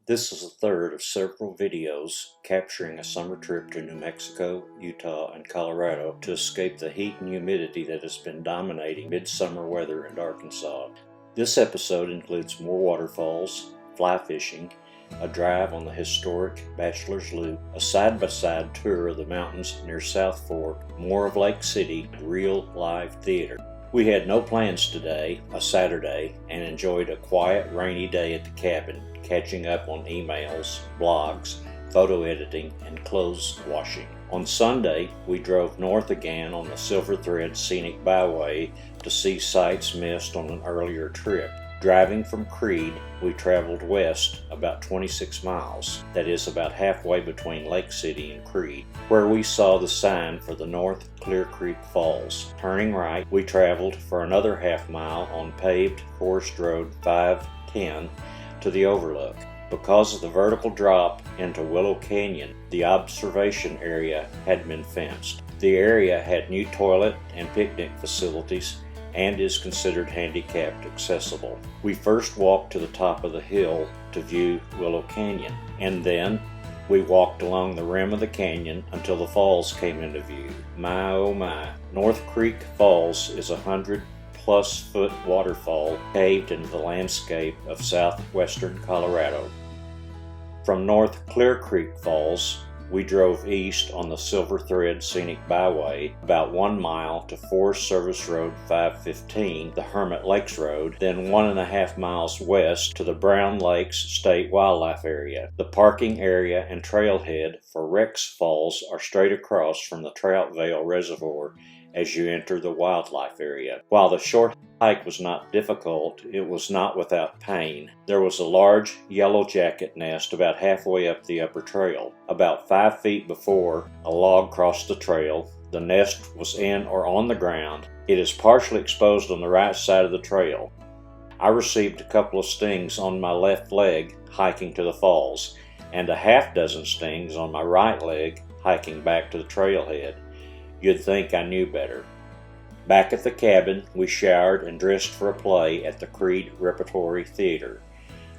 This is the third of several videos capturing a summer trip to New Mexico, Utah, and Colorado to escape the heat and humidity that has been dominating midsummer weather in Arkansas. This episode includes more waterfalls, fly fishing, a drive on the historic Bachelor's Loop, a side-by-side tour of the mountains near South Fork, more of Lake City, and real live theater. We had no plans today, a Saturday, and enjoyed a quiet, rainy day at the cabin, catching up on emails, blogs, photo editing, and clothes washing. On Sunday, we drove north again on the Silver Thread Scenic Byway to see sights missed on an earlier trip. Driving from Creede, we traveled west about 26 miles, that is about halfway between Lake City and Creede, where we saw the sign for the North Clear Creek Falls. Turning right, we traveled for another half mile on paved Forest Road 510 to the overlook. Because of the vertical drop into Willow Canyon, the observation area had been fenced. The area had new toilet and picnic facilities and is considered handicapped accessible. We first walked to the top of the hill to view Willow Canyon, and then we walked along the rim of the canyon until the falls came into view. My oh my. North Creek Falls is 100+ foot waterfall caved into the landscape of southwestern Colorado. From North Clear Creek Falls, we drove east on the Silver Thread Scenic Byway about 1 mile to Forest Service Road 515, the Hermit Lakes Road, then 1.5 miles west to the Brown Lakes State Wildlife Area. The parking area and trailhead for Rex Falls are straight across from the Trout Vale Reservoir as you enter the wildlife area. While the short hike was not difficult, it was not without pain. There was a large yellow jacket nest about halfway up the upper trail. About 5 feet before a log crossed the trail, the nest was in or on the ground. It is partially exposed on the right side of the trail. I received a couple of stings on my left leg hiking to the falls, and a half dozen stings on my right leg hiking back to the trailhead. You'd think I knew better. Back at the cabin, we showered and dressed for a play at the Creede Repertory Theater.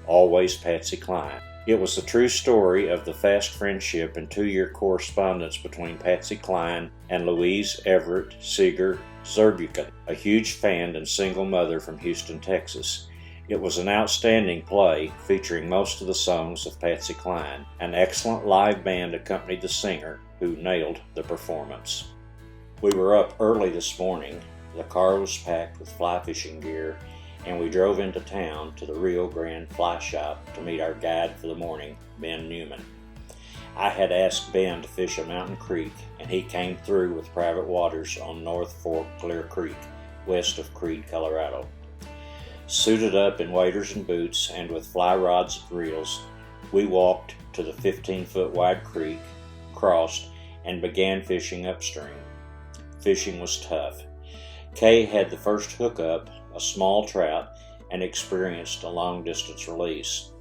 Always Patsy Cline. It was the true story of the fast friendship and 2-year correspondence between Patsy Cline and Louise Everett Seeger Zurbuchen, a huge fan and single mother from Houston, Texas. It was an outstanding play featuring most of the songs of Patsy Cline. An excellent live band accompanied the singer, who nailed the performance. We were up early this morning. The car was packed with fly fishing gear, and we drove into town to the Rio Grande Fly Shop to meet our guide for the morning, Ben Newman. I had asked Ben to fish a mountain creek, and he came through with private waters on North Fork Clear Creek, west of Creede, Colorado. Suited up in waders and boots and with fly rods and reels, we walked to the 15-foot wide creek, crossed, and began fishing upstream. Fishing was tough. Kay had the first hookup, a small trout, and experienced a long-distance release.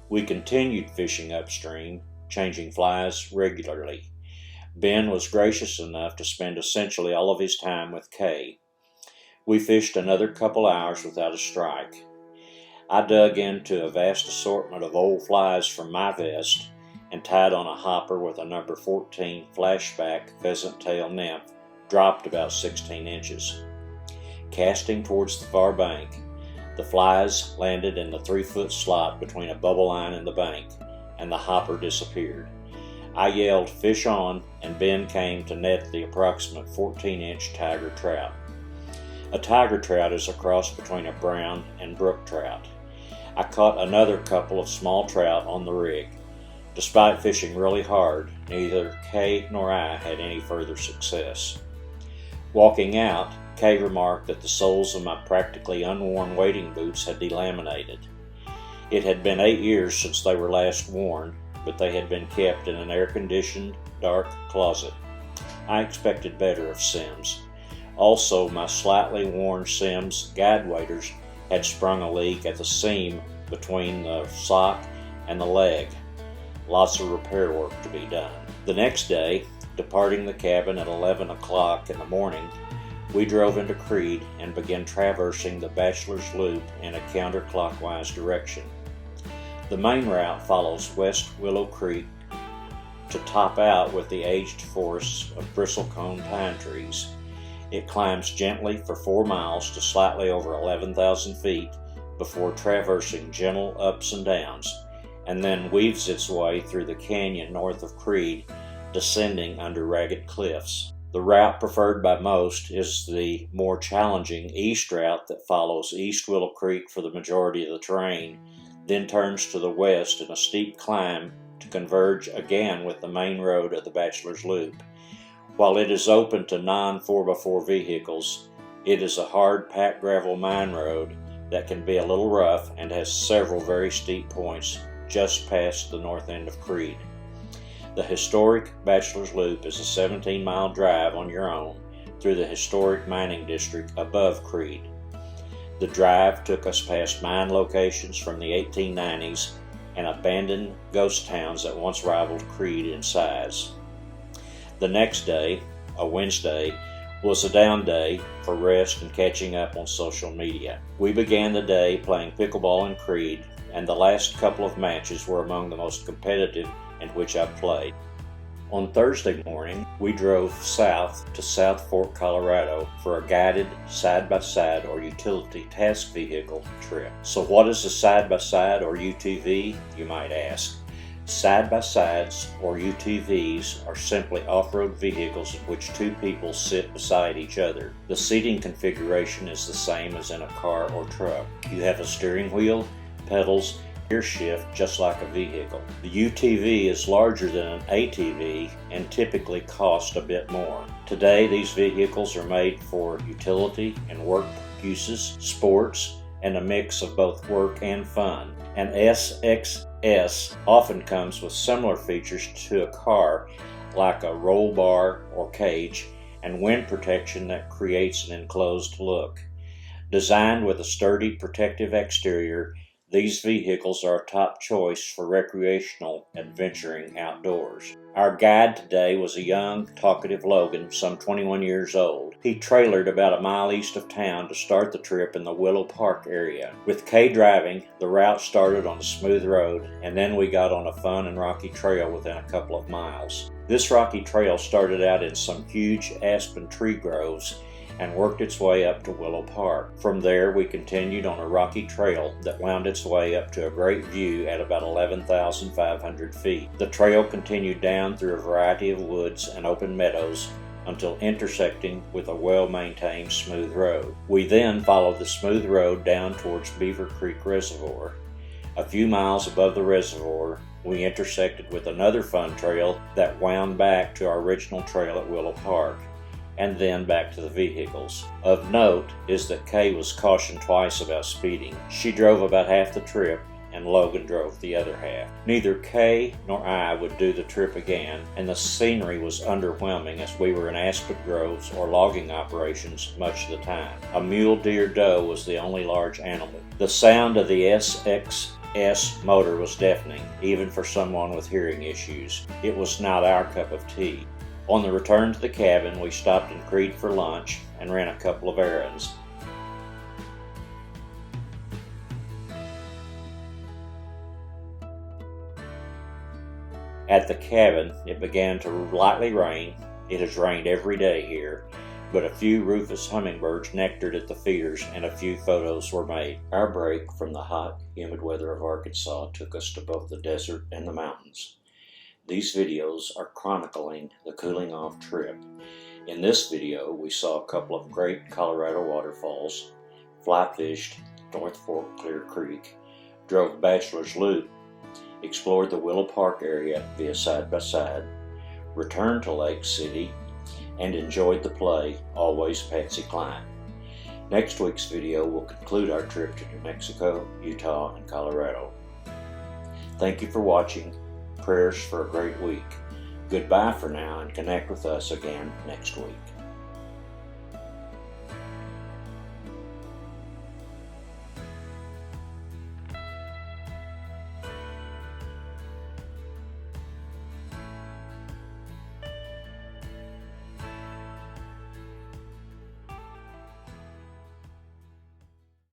We continued fishing upstream, changing flies regularly. Ben was gracious enough to spend essentially all of his time with Kay. We fished another couple hours without a strike. I dug into a vast assortment of old flies from my vest and tied on a hopper with a number 14 flashback pheasant tail nymph, dropped about 16 inches. Casting towards the far bank, the flies landed in the 3-foot slot between a bubble line and the bank, and the hopper disappeared. I yelled, "Fish on," and Ben came to net the approximate 14-inch tiger trout. A tiger trout is a cross between a brown and brook trout. I caught another couple of small trout on the rig. Despite fishing really hard, neither Kay nor I had any further success. Walking out, Kay remarked that the soles of my practically unworn wading boots had delaminated. It had been 8 years since they were last worn, but they had been kept in an air-conditioned, dark closet. I expected better of Sims. Also, my slightly worn Sims guide waders had sprung a leak at the seam between the sock and the leg. Lots of repair work to be done. The next day, departing the cabin at 11 o'clock in the morning, we drove into Creede and began traversing the Bachelor's Loop in a counterclockwise direction. The main route follows West Willow Creek to top out with the aged forests of bristlecone pine trees. It climbs gently for 4 miles to slightly over 11,000 feet before traversing gentle ups and downs, and then weaves its way through the canyon north of Creede, descending under ragged cliffs. The route preferred by most is the more challenging east route that follows East Willow Creek for the majority of the terrain, then turns to the west in a steep climb to converge again with the main road of the Bachelor's Loop. While it is open to non-4x4 vehicles, it is a hard packed gravel mine road that can be a little rough and has several very steep points just past the north end of Creede. The historic Bachelor's Loop is a 17-mile drive on your own through the historic mining district above Creede. The drive took us past mine locations from the 1890s and abandoned ghost towns that once rivaled Creede in size. The next day, a Wednesday, was a down day for rest and catching up on social media. We began the day playing pickleball in Creede, and the last couple of matches were among the most competitive in which I've played. On Thursday morning, we drove south to South Fork, Colorado for a guided side-by-side or utility task vehicle trip. So what is a side-by-side or UTV, you might ask? Side-by-sides or UTVs are simply off-road vehicles in which two people sit beside each other. The seating configuration is the same as in a car or truck. You have a steering wheel, pedals, gear shift just like a vehicle. The UTV is larger than an ATV and typically cost a bit more. Today these vehicles are made for utility and work uses, sports, and a mix of both work and fun. An SXS often comes with similar features to a car like a roll bar or cage and wind protection that creates an enclosed look. Designed with a sturdy protective exterior, these vehicles are a top choice for recreational adventuring outdoors. Our guide today was a young, talkative Logan, some 21 years old. He trailered about a mile east of town to start the trip in the Willow Park area. With Kay driving, the route started on a smooth road, and then we got on a fun and rocky trail within a couple of miles. This rocky trail started out in some huge aspen tree groves and worked its way up to Willow Park. From there, we continued on a rocky trail that wound its way up to a great view at about 11,500 feet. The trail continued down through a variety of woods and open meadows until intersecting with a well-maintained smooth road. We then followed the smooth road down towards Beaver Creek Reservoir. A few miles above the reservoir, we intersected with another fun trail that wound back to our original trail at Willow Park, and then back to the vehicles. Of note is that Kay was cautioned twice about speeding. She drove about half the trip and Logan drove the other half. Neither Kay nor I would do the trip again, and the scenery was underwhelming as we were in aspen groves or logging operations much of the time. A mule deer doe was the only large animal. The sound of the SXS motor was deafening, even for someone with hearing issues. It was not our cup of tea. On the return to the cabin, we stopped in Creede for lunch and ran a couple of errands. At the cabin, it began to lightly rain. It has rained every day here, but a few rufous hummingbirds nectared at the feeders and a few photos were made. Our break from the hot, humid weather of Arkansas took us to both the desert and the mountains. These videos are chronicling the cooling off trip. In this video, we saw a couple of great Colorado waterfalls, fly fished North Fork Clear Creek, drove Bachelor's Loop, explored the Willow Park area via side-by-side, returned to Lake City, and enjoyed the play, Always Patsy Cline. Next week's video will conclude our trip to New Mexico, Utah, and Colorado. Thank you for watching. Prayers for a great week. Goodbye for now, and connect with us again next week.